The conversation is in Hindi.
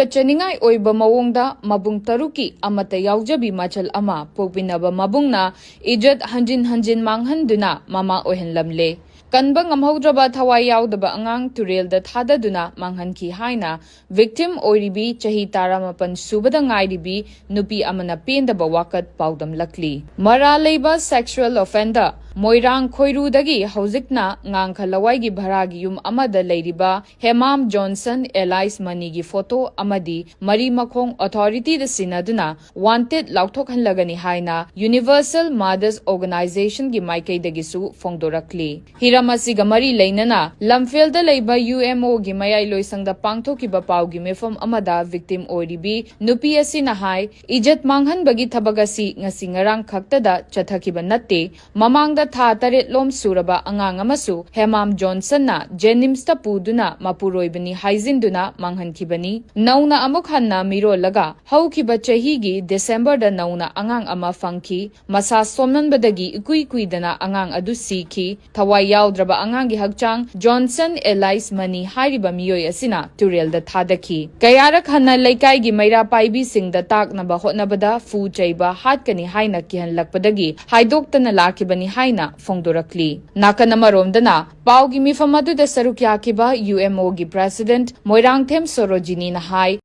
तुकचनिंगाई ओइबा मवोंगदा मबुंग तरुकी अमता यावजबी मचल अमा पोकपिनबा मबुंगना इज्जत हंजिन हंजिन मांगहंदुना ममा ओहनलमले कनबा ngamhौद्रबा थवाई यावदबा अंगांग तुरेलदा थाददुना मांगहनखी हाइना विक्टिम ओइरिबी चही 18 सुबदा ngairibi नुपी अमना पेंदबा वाकत पाउदमलकली मरा लेबा सेक्सुअल ऑफेंडर मोइरांग खोइरुदगी हौजिकना ngankhalawaigi bharagi yum amada leiriba Hemam Johnson alias मनीगी फोटो अमदी मरी मखोंग अथॉरिटी द सिनादुना वांटेड लाउथोकहनलगनी हाइना यूनिवर्सल मदर्स ऑर्गेनाइजेशन की माइकैदगिसु फोंगदोरकली हिरामसिगा मरी लेनना लमफेल द लेबा यूएमओ गी मयाई लोइसंगदा पांगथोकिबा पाउगी मेफम अमदा विक्टिम ओइरिबी नुपी असिना हाई इज्जत मांगहनबगी थबगसी ngasi ngarang khaktada chathakiba natte mamangda tha taret lom suraba angang amasu Hemam Johnson ना जेनिम्स ता पुदुना मपुरोइबनी हाइजिनदुना मांगहनखिबनी नौना अमुक हन्ना मिरोलगा हौखिबा चहीगी डिसेंबर दा नौना अंगांग अमा फंखी मसा सोमनबदगी इकुई कुइदना अंगांग अदु सीखी थवाई यावद्रबा अंगांगी हकचांग जॉनसन एलाइस मनी हाइरिबा मियोय असिना तुरेल दा थादखी कयारक हन्ना लेकाईगी मैरा पाइबी सिंगदा ताकनबा होटनबदा फू चैबा हाटकनी हाइना किहनलकपदगी हाइदोक्तना लाखिबनी हाइना फोंगदोरकली नाकन अमरोमदना पाउगी मिफम अदुदा सरुक याखिबा यूएमओ गी प्रेसिडेंट मोइरांगथेम सोरोजिनी ना हाई